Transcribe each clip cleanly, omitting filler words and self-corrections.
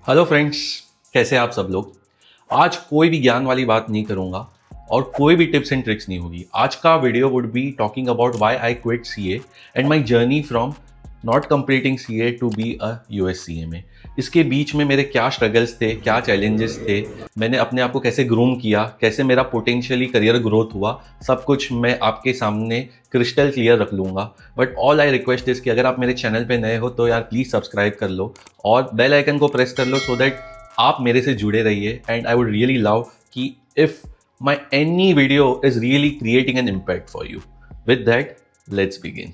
Hello friends, कैसे हैं आप सब लोग। आज कोई भी ज्ञान वाली बात नहीं करूंगा और कोई भी टिप्स एंड ट्रिक्स नहीं होगी। आज का video would be talking about why I quit CA and my journey from not completing CA to be a US CMA. इसके बीच में मेरे क्या स्ट्रगल्स थे, क्या चैलेंजेस थे, मैंने अपने आप को कैसे ग्रूम किया, कैसे मेरा पोटेंशियली करियर ग्रोथ हुआ, सब कुछ मैं आपके सामने क्रिस्टल क्लियर रख लूँगा। But all I request is कि अगर आप मेरे चैनल पे नए हो तो यार प्लीज़ सब्सक्राइब कर लो और बेल आइकन को प्रेस कर लो सो दैट आप मेरे से जुड़े रहिए। And I would really love कि if my any video is really creating an impact for you. With that let's begin.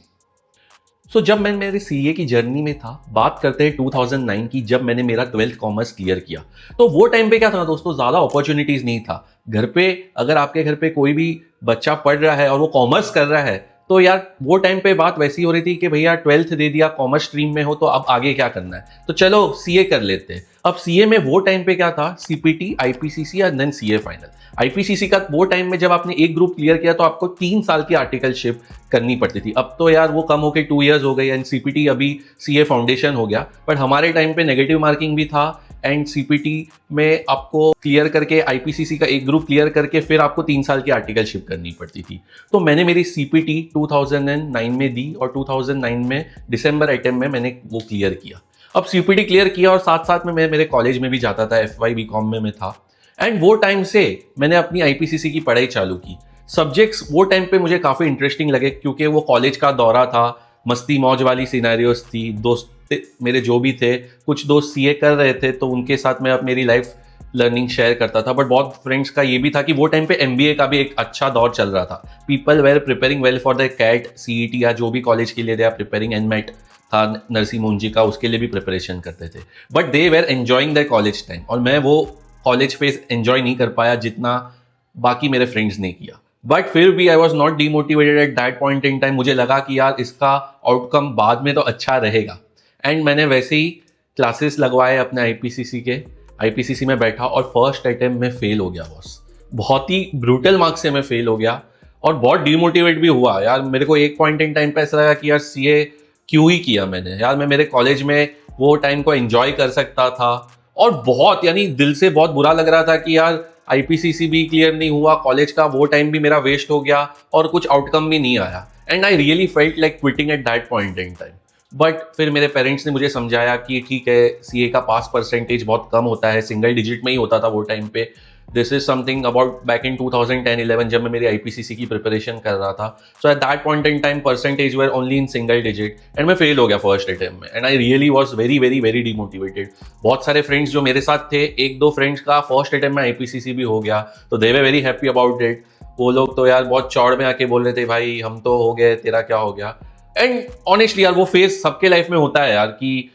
So जब मैं मेरे सीए की जर्नी में था, बात करते हैं 2009 की, जब मैंने मेरा 12th कॉमर्स क्लियर किया। तो वो टाइम पे क्या था ना दोस्तों, ज़्यादा अपॉर्चुनिटीज़ नहीं था घर पे। अगर आपके घर पे कोई भी बच्चा पढ़ रहा है और वो कॉमर्स कर रहा है तो यार वो टाइम पे बात वैसी हो रही थी कि भैया 12th दे दिया, कॉमर्स स्ट्रीम में हो तो अब आगे क्या करना है, तो चलो सीए कर लेते हैं। अब सीए में वो टाइम पे क्या था, सीपीटी, आईपीसीसी या देन सीए फाइनल। आईपीसीसी का वो टाइम में जब आपने एक ग्रुप क्लियर किया तो आपको 3 साल की आर्टिकलशिप करनी पड़ती थी। अब तो यार वो कम होकर 2 इयर्स हो गई एंड सीपीटी अभी सीए फाउंडेशन हो गया। बट हमारे टाइम पे नेगेटिव मार्किंग भी था एंड सीपीटी में आपको क्लियर करके आईपीसीसी का एक ग्रुप क्लियर करके फिर आपको 3 साल की आर्टिकलशिप करनी पड़ती थी। तो मैंने मेरी सीपीटी 2009 में दी और 2009 में दिसंबर आइटम में मैंने वो क्लियर किया। अब सीपीटी क्लियर किया और साथ साथ में मैं मेरे कॉलेज में भी जाता था, एफवाई बीकॉम में मैं था। एंड वो टाइम से मैंने अपनी आईपीसीसी की पढ़ाई चालू की। सब्जेक्ट्स वो टाइम पे मुझे काफ़ी इंटरेस्टिंग लगे क्योंकि वो कॉलेज का दौरा था, मस्ती मौज वाली सिनेरियोस थी। दोस्त मेरे जो भी थे, कुछ दोस्त सीए कर रहे थे तो उनके साथ मैं अब मेरी लाइफ लर्निंग शेयर करता था। बट बहुत फ्रेंड्स का ये भी था कि वो टाइम पे एमबीए का भी एक अच्छा दौर चल रहा था। People were preparing well for the CAT, CET या जो भी कॉलेज के लिए दे आर प्रिपेयरिंग, एनमेट था नरसिंह मुंजी का, उसके लिए भी प्रिपरेशन करते थे। But they were enjoying the college time और मैं वो कॉलेज फेज एंजॉय नहीं कर पाया जितना बाकी मेरे फ्रेंड्स ने किया। बट फिर भी I was not demotivated eight that point in time. मुझे लगा कि यार इसका आउटकम बाद में तो अच्छा रहेगा। एंड मैंने वैसे ही क्लासेस लगवाए अपने आईपीसीसी के। आईपीसीसी में बैठा और फर्स्ट अटेम्प्ट में फेल हो गया बॉस। बहुत ही ब्रूटल मार्क्स से मैं फेल हो गया और बहुत डीमोटिवेट भी हुआ यार। मेरे को एक पॉइंट इन टाइम पे ऐसा लगा कि यार सीए क्यों ही किया मैंने। यार मैं मेरे कॉलेज में वो टाइम को एंजॉय कर सकता था और बहुत यानी दिल से बहुत बुरा लग रहा था कि यार आईपीसीसी भी क्लियर नहीं हुआ, कॉलेज का वो टाइम भी मेरा वेस्ट हो गया और कुछ आउटकम भी नहीं आया। And I really felt like quitting eight that point in time. But फिर मेरे पेरेंट्स ने मुझे समझाया कि ठीक है, सीए का पास परसेंटेज बहुत कम होता है, सिंगल डिजिट में ही होता था वो टाइम पे। This is something about back in 2010-11 जब मैं मेरी आईपीसीसी की प्रिपरेशन कर रहा था। So at that point in time percentage were only in single digit and मैं फेल हो गया फर्स्ट अटेम्प्ट में। And I really was very very very demotivated. बहुत सारे फ्रेंड्स जो मेरे साथ थे, एक दो फ्रेंड्स का फर्स्ट अटेम्प्ट में आईपीसीसी भी हो गया तो दे वे वेरी हैप्पी अबाउट इट। वो लोग तो यार बहुत चौड़ में आके बोल रहे थे, भाई हम तो हो गए, तेरा क्या हो गया। एंड ऑनेस्टली यार वो फेज सबके लाइफ में होता है यार कि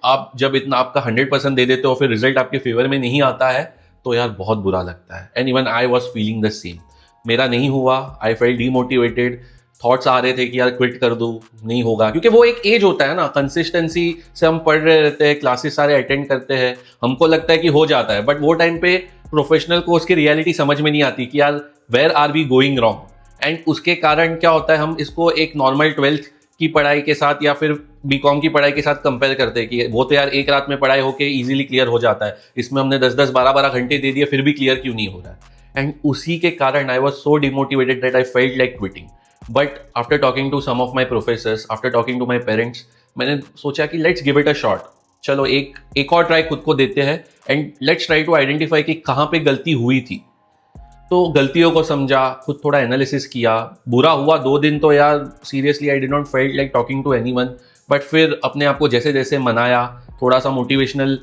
आप जब इतना आपका 100% दे देते हो फिर रिजल्ट आपके फेवर में नहीं आता है तो यार बहुत बुरा लगता है। And even I was feeling the same. मेरा नहीं हुआ, आई फेल्ट डीमोटिवेटेड। थॉट्स आ रहे थे कि यार क्विट कर दूं, नहीं होगा, क्योंकि वो एक एज होता है ना, कंसिस्टेंसी से हम पढ़ रहे रहते हैं, क्लासेस सारे अटेंड करते हैं, हमको लगता है कि हो जाता है। बट वो टाइम पे प्रोफेशनल कोर्स की रियलिटी समझ में नहीं आती कि यार where are we going wrong. And उसके कारण क्या होता है, हम इसको एक नॉर्मल 12th की पढ़ाई के साथ या फिर बीकॉम की पढ़ाई के साथ कंपेयर करते हैं कि वो तो यार एक रात में पढ़ाई होके इजीली क्लियर हो जाता है, इसमें हमने 10-10 12-12 घंटे दे दिए फिर भी क्लियर क्यों नहीं हो रहा है। एंड उसी के कारण I was so demotivated that I felt like quitting. But after talking to some of my professors, after talking to my parents, मैंने सोचा कि let's give it a shot. चलो एक और ट्राई खुद को देते हैं and let's try to identify कि कहाँ पे गलती हुई थी। तो गलतियों को समझा, खुद थोड़ा एनालिसिस किया। बुरा हुआ 2 दिन तो यार seriously I did not felt like talking to anyone. But फिर अपने आप को जैसे जैसे मनाया, थोड़ा सा मोटिवेशनल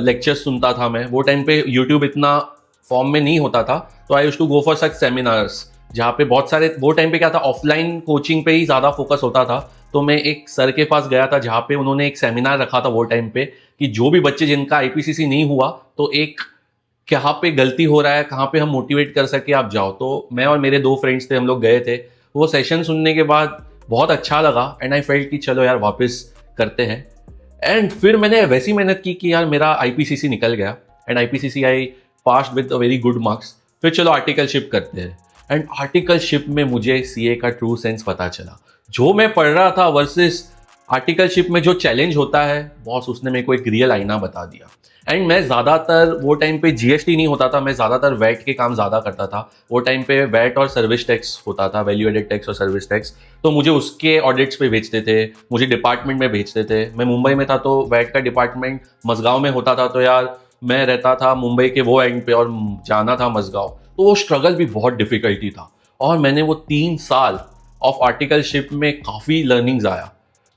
लेक्चर्स सुनता था मैं। वो टाइम पे यूट्यूब इतना फॉर्म में नहीं होता था तो I used to go for such seminars जहाँ पे बहुत सारे, वो टाइम पे क्या था, ऑफलाइन कोचिंग पे ही ज़्यादा फोकस होता था। तो मैं एक सर के पास गया था जहाँ पे उन्होंने एक सेमिनार रखा था वो टाइम पे कि जो भी बच्चे जिनका आईपीसीसी नहीं हुआ तो एक कहाँ पे गलती हो रहा है, कहाँ पे हम मोटिवेट कर सके, आप जाओ। तो मैं और मेरे 2 फ्रेंड्स थे, हम लोग गए थे। वो सेशन सुनने के बाद बहुत अच्छा लगा एंड आई फेल्ट कि चलो यार वापस करते हैं। एंड फिर मैंने वैसी मेहनत की कि यार मेरा आईपीसीसी निकल गया and IPCC I passed with a very good marks. फिर चलो आर्टिकलशिप करते हैं। एंड आर्टिकलशिप में मुझे सीए का ट्रू सेंस पता चला। जो मैं पढ़ रहा था वर्सेस आर्टिकलशिप में जो चैलेंज होता है, बॉस उसने मेरे को एक रियल आईना बता दिया। एंड मैं ज़्यादातर वो टाइम पे जीएसटी नहीं होता था, मैं ज़्यादातर वैट के काम ज़्यादा करता था। वो टाइम पे वैट और सर्विस टैक्स होता था, वैल्यू एडेड टैक्स और सर्विस टैक्स। तो मुझे उसके ऑडिट्स पे भेजते थे, मुझे डिपार्टमेंट में भेजते थे। मैं मुंबई में था तो वैट का डिपार्टमेंट मसगांव में होता था, तो यार मैं रहता था मुंबई के वो एंड पे और जाना था मसगांव। तो वो स्ट्रगल भी बहुत डिफिकल्टी था। और मैंने वो 3 साल ऑफ आर्टिकलशिप में काफ़ी लर्निंग्स आया,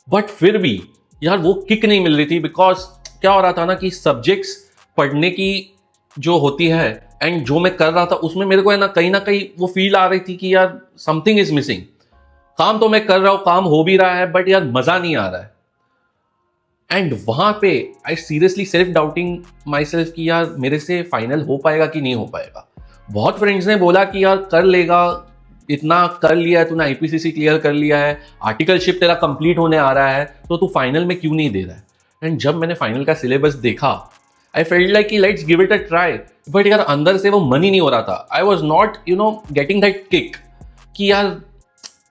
बट फिर भी यार वो किक नहीं मिल रही थी। बिकॉज क्या हो रहा था ना कि सब्जेक्ट्स पढ़ने की जो होती है एंड जो मैं कर रहा था उसमें मेरे को है ना कहीं वो फील आ रही थी कि यार समथिंग इज मिसिंग। काम तो मैं कर रहा हूं, काम हो भी रहा है, बट यार मजा नहीं आ रहा है। एंड वहां पे I seriously self doubting my self कि यार मेरे से फाइनल हो पाएगा कि नहीं हो पाएगा। बहुत फ्रेंड्स ने बोला कि यार कर लेगा, इतना कर लिया है तूने, आईपीसीसी क्लियर कर लिया है, आर्टिकलशिप तेरा कंप्लीट होने आ रहा है, तो तू फाइनल में क्यों नहीं दे रहा है। एंड जब मैंने फाइनल का सिलेबस देखा, आई फेल्ट लाइक कि let's give it a try, but यार अंदर से वो मन ही नहीं हो रहा था। I was not getting that kick कि यार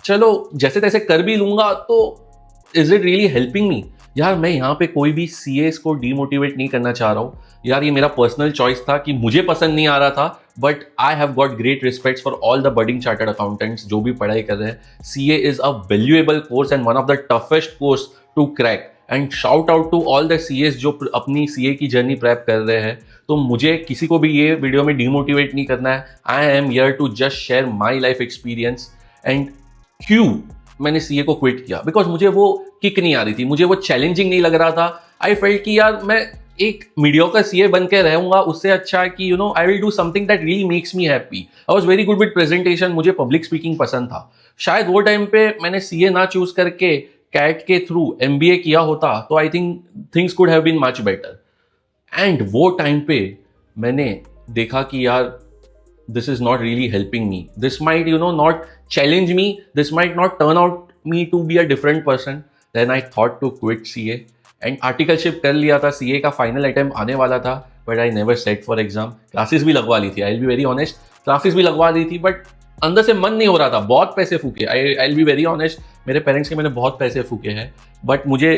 चलो जैसे तैसे कर भी लूंगा, तो is it really helping me. यार मैं यहाँ पे कोई भी सीएस को डीमोटिवेट नहीं करना चाह रहा हूँ यार, ये मेरा पर्सनल चॉइस था कि मुझे पसंद नहीं आ रहा था। But I have got great respect for all the budding chartered accountants जो भी पढ़ाई कर रहे हैं। CA is a valuable course and one of the toughest course to crack. And shout out to all the CAs जो अपनी CA की journey prep कर रहे हैं। तो मुझे किसी को भी ये वीडियो में डीमोटिवेट नहीं करना है। I am here to just share my life experience and क्यों मैंने सीए को क्विट किया। बिकॉज मुझे वो किक नहीं आ रही थी, मुझे वो चैलेंजिंग नहीं लग रहा था। आई फेल्ट कि यार मैं एक मीडियोकर सीए बन के रहूंगा, उससे अच्छा है कि I will do something that really makes me happy. I was very good with presentation, मुझे पब्लिक स्पीकिंग पसंद था। शायद वो टाइम पे मैंने सीए ना चूज करके कैट के थ्रू एमबीए किया होता तो I think things could have been much better. And वो टाइम पे मैंने देखा कि यार this is not really helping me, this might not challenge me, this might not turn out me to be a different person. Then I thought to quit CA and articleship कर लिया था। CA का final attempt आने वाला था, but I never set for exam। Classes भी लगवा ली थी, I'll be very honest, classes भी लगवा ली थी, बट अंदर से मन नहीं हो रहा था। बहुत पैसे फूके, I'll be very honest, मेरे पेरेंट्स के मैंने बहुत पैसे फूके हैं। बट मुझे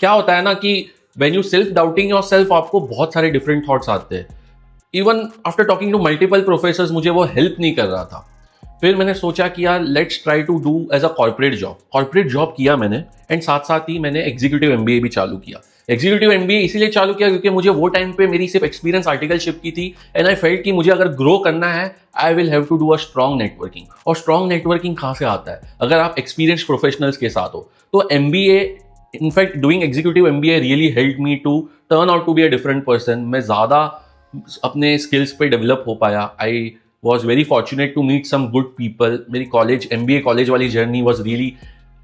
क्या होता है ना कि when you self doubting yourself, आपको बहुत सारे डिफरेंट थॉट्स आते हैं। Even after talking to multiple professors मुझे वो हेल्प नहीं कर रहा था। फिर मैंने सोचा कि यार let's try to do as a corporate job. Corporate job किया मैंने एंड साथ साथ ही मैंने एग्जीक्यूटिव एमबीए भी चालू किया। एग्जीक्यूटिव एमबीए इसीलिए चालू किया क्योंकि मुझे वो टाइम पे मेरी सिर्फ एक्सपीरियंस आर्टिकलशिप की थी एंड आई फेल्ट कि मुझे अगर ग्रो करना है I will have to do a strong networking. और स्ट्रॉन्ग नेटवर्किंग कहाँ से आता है? अगर आप एक्सपीरियंस प्रोफेशनल्स के साथ हो। तो MBA, in fact doing executive MBA really help me to turn out to be a different person. मैं ज़्यादा अपने स्किल्स पे डेवलप हो पाया। I was very fortunate to meet some good people. मेरी कॉलेज MBA कॉलेज वाली जर्नी was really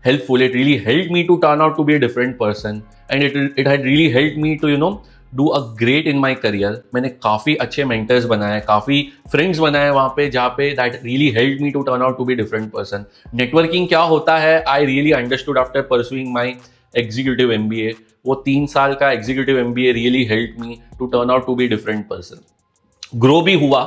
helpful. It really help me to turn out to be a different person and it had really help me to do a great in my career. मैंने काफ़ी अच्छे mentors बनाए, काफ़ी friends बनाए वहाँ पे, जहाँ पे that really help me to turn out to be different person. Networking क्या होता है I really understood after pursuing my executive MBA। वो 3 साल का executive MBA really help me to turn out to be different person. Grow भी हुआ,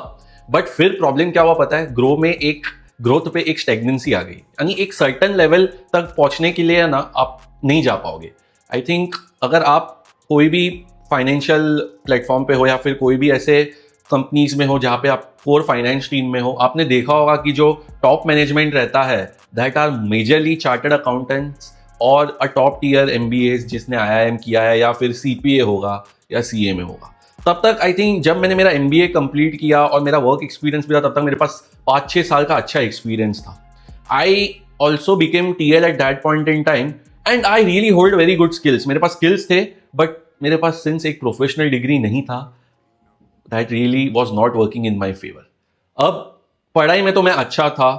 but फिर problem क्या हुआ पता है? ग्रोथ पे एक स्टेगनेंसी आ गई। यानी एक सर्टन लेवल तक पहुंचने के लिए ना आप नहीं जा पाओगे। आई थिंक अगर आप कोई भी फाइनेंशियल प्लेटफॉर्म पे हो या फिर कोई भी ऐसे कंपनीज में हो जहाँ पे आप कोर फाइनेंस टीम में हो, आपने देखा होगा कि जो टॉप मैनेजमेंट रहता है that are majorly chartered accountants और अ टॉप टीयर MBAs जिसने IIM किया है या फिर CPA होगा या CA में होगा। तब तक आई थिंक जब मैंने मेरा MBA कंप्लीट किया और मेरा वर्क एक्सपीरियंस भी था, तब तक मेरे पास 5-6 साल का अच्छा एक्सपीरियंस था। I also became TL eight that point in time and I really hold very good skills. मेरे पास स्किल्स थे, बट मेरे पास सिंस एक प्रोफेशनल डिग्री नहीं था, that really was not working in my favour. अब पढ़ाई में तो मैं अच्छा था,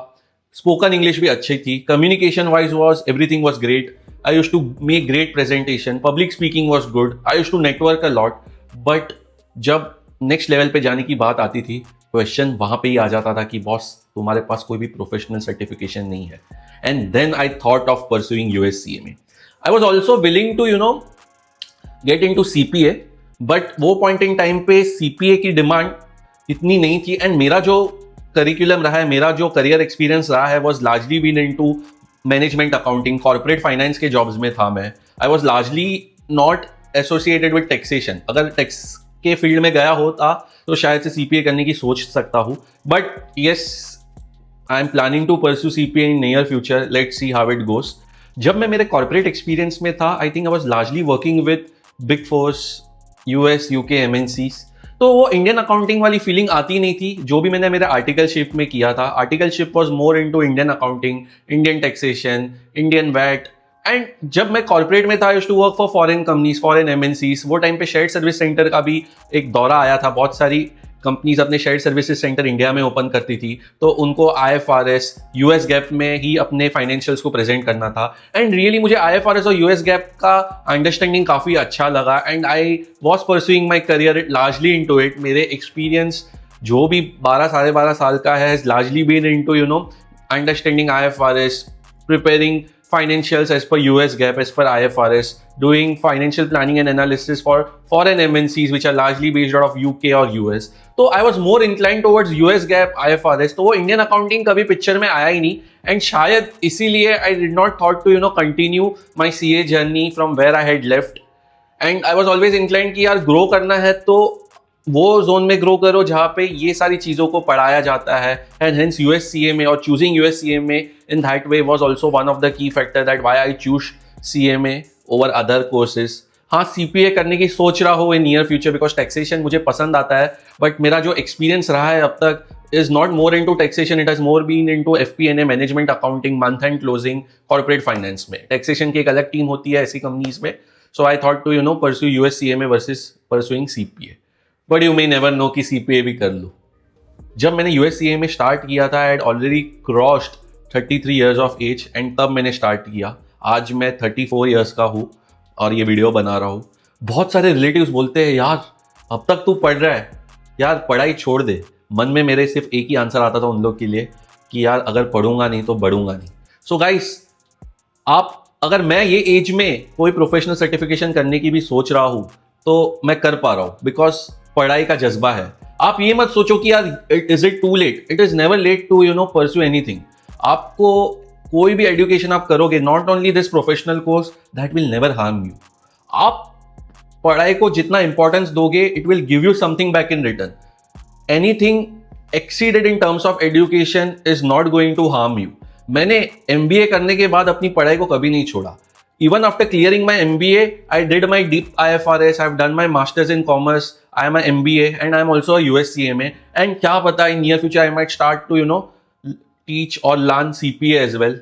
स्पोकन इंग्लिश भी अच्छी थी, communication wise was everything was great, I used to make great presentation, public speaking was good, I used to network a lot. But जब नेक्स्ट लेवल पे जाने की बात आती थी, क्वेश्चन वहां पे ही आ जाता था कि बॉस तुम्हारे पास कोई भी प्रोफेशनल सर्टिफिकेशन नहीं है। And then I thought of pursuing USCMA। I was also willing to get in to CPA, but वो पॉइंट इन टाइम पे CPA की डिमांड इतनी नहीं थी। एंड मेरा जो करिकुलम रहा है, मेरा जो करियर एक्सपीरियंस रहा है, was largely been in to management accounting, corporate finance के जॉब्स में था मैं। I was largely not associated with taxation. अगर टैक्स के फील्ड में गया होता तो शायद से सीपीए करने की सोच सकता हूँ, but yes, I am planning to pursue CPA in near future, let's see how it goes. जब मैं मेरे कॉर्पोरेट एक्सपीरियंस में था, I think I was largely working with big fours, US, UK, MNCs, तो वो इंडियन अकाउंटिंग वाली feeling आती नहीं थी। जो भी मैंने मेरे आर्टिकलशिप में किया था, articleship was more into Indian accounting, Indian taxation, Indian VAT. And जब मैं कॉर्पोरेट में था, I used to work for foreign companies, foreign MNCs. वो टाइम पे शेयर्ड सर्विस सेंटर का भी एक दौरा आया था, बहुत सारी कंपनीज अपने शेयर्ड सर्विसेज सेंटर इंडिया में ओपन करती थी, तो उनको आईएफआरएस, यूएस गैप में ही अपने फाइनेंशियल्स को प्रेजेंट करना था। एंड रियली मुझे आईएफआरएस और यूएस गैप का अंडरस्टैंडिंग काफ़ी अच्छा लगा, and I was pursuing my career largely into it. मेरे एक्सपीरियंस जो भी 12 साढ़े 12 साल का है, largely been into understanding IFRS, preparing financials as per US GAAP, as per IFRS, doing financial planning and analysis for foreign MNCs which are largely based out of UK or US. तो I was more inclined towards US GAAP, IFRS. तो वो Indian accounting कभी picture में आया ही नहीं, and शायद इसीलिए I did not thought to continue my CA journey from where I had left. And I was always inclined कि यार ग्रो करना है तो वो जोन में ग्रो करो जहाँ पे ये सारी चीज़ों को पढ़ाया जाता है। एंड हेंस USCMA और choosing USCMA in that way was also one of the key factor that why I choose CMA over other courses. हाँ, CPA करने की सोच रहा हो in near future, because taxation मुझे पसंद आता है, बट मेरा जो एक्सपीरियंस रहा है अब तक is not more into taxation, it has more been into FP&A, management accounting, month end closing, corporate finance में। taxation की एक अलग टीम होती है ऐसी कंपनीज में, so I thought to pursue USCMA versus pursuing CPA, but you may never know कि CPA भी कर लूँ। जब मैंने USCMA स्टार्ट किया था, I had already crossed 33 years of age, and तब मैंने स्टार्ट किया। आज मैं 34 years का हूँ और ये वीडियो बना रहा हूँ। बहुत सारे रिलेटिव्स बोलते हैं यार अब तक तू पढ़ रहा है, यार पढ़ाई छोड़ दे। मन में मेरे सिर्फ एक ही आंसर आता था उन लोग के लिए कि यार अगर पढ़ूंगा नहीं तो बढ़ूंगा नहीं। सो गाइस, आप अगर मैं ये एज में कोई प्रोफेशनल सर्टिफिकेशन करने की भी सोच रहा हूं तो मैं कर पा रहा हूं, बिकॉज पढ़ाई का जज्बा है। आप ये मत सोचो कि यार is it too late, it is never late to pursue anything. आपको कोई भी एजुकेशन आप करोगे, not only this professional course, that will never harm you. आप पढ़ाई को जितना इंपॉर्टेंस दोगे, it will give you something back in return. Anything exceeded in terms of education is not going to harm you. मैंने MBA करने के बाद अपनी पढ़ाई को कभी नहीं छोड़ा। Even after clearing my MBA, I did my deep IFRS, I've done my masters in commerce, I am a MBA, and I am also a USCMA. And क्या पता in near future I might start to teach or learn CPA as well.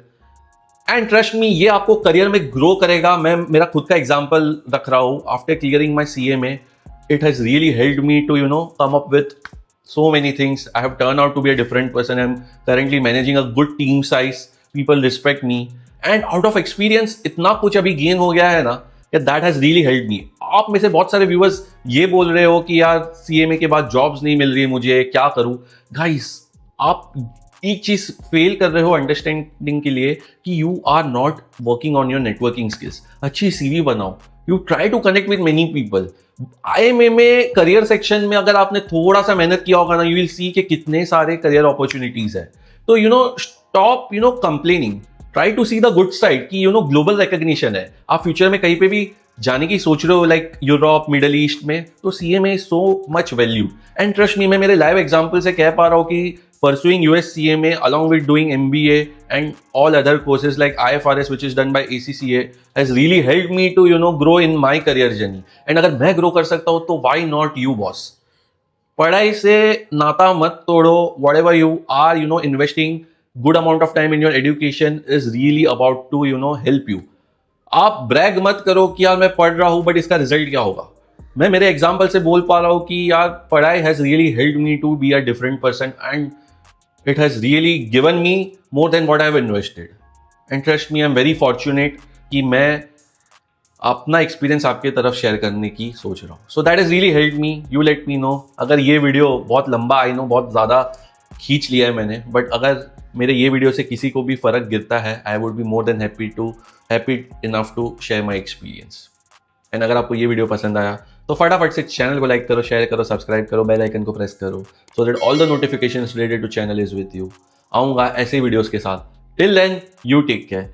And trust me, ये आपको career में grow करेगा। मैं मेरा खुद का एग्जाम्पल रख रहा हूँ। After clearing my CMA, it has really helped me to come up with so many things. I have turned out to be a different person. I'm currently managing a good team size. People respect me. And out of experience, इतना कुछ अभी gain हो गया है ना कि that has really helped me. आप में से बहुत सारे व्यूअर्स ये बोल रहे हो कि यार CMA के बाद जॉब्स नहीं मिल रही है मुझे, क्या करूं? गाइस, आप एक चीज फेल कर रहे हो अंडरस्टैंडिंग के लिए कि you are not working on your networking skills. अच्छी CV बनाओ, you try to connect with many people. IMA में करियर सेक्शन में अगर आपने थोड़ा सा मेहनत किया होगा ना, यू विल सी कि कितने सारे करियर अपॉर्चुनिटीज है। तो stop complaining, try to see the good side कि ग्लोबल रिकॉग्निशन है। आप फ्यूचर में कहीं पे भी जाने की सोच रहे हो, लाइक यूरोप, मिडल ईस्ट में, तो CMA is so much value. And trust me, मैं मेरे लाइव एग्जाम्पल से कह पा रहा हूँ कि pursuing USCMA along with doing MBA and all other courses like IFRS which is done by ACCA has really helped me to grow in my career journey. And अगर मैं grow कर सकता हूँ तो why not you, boss? पढ़ाई से नाता मत तोड़ो। Whatever you are investing good amount of time in your education is really about to help you. आप brag मत करो कि यार मैं पढ़ रहा हूँ बट इसका रिजल्ट क्या होगा। मैं मेरे एग्जाम्पल से बोल पा रहा हूँ कि यार पढ़ाई has really helped me to be a different person, and it has really given me more than what I have invested. And trust me, I'm very fortunate कि मैं अपना एक्सपीरियंस आपके तरफ शेयर करने की सोच रहा हूँ। So that has really helped me. You let me know. अगर ये वीडियो बहुत लंबा, आई नो बहुत ज़्यादा खींच लिया है मैंने, बट अगर मेरे ये वीडियो से किसी को भी फर्क गिरता है, I would be more than happy enough to share my experience. And अगर आपको ये वीडियो पसंद आया तो फटाफट से चैनल को लाइक करो, शेयर करो, सब्सक्राइब करो, बेल आइकन को प्रेस करो, so that all the notifications related to channel is with you. आऊँगा ऐसे वीडियोस के साथ। Till then, you take care.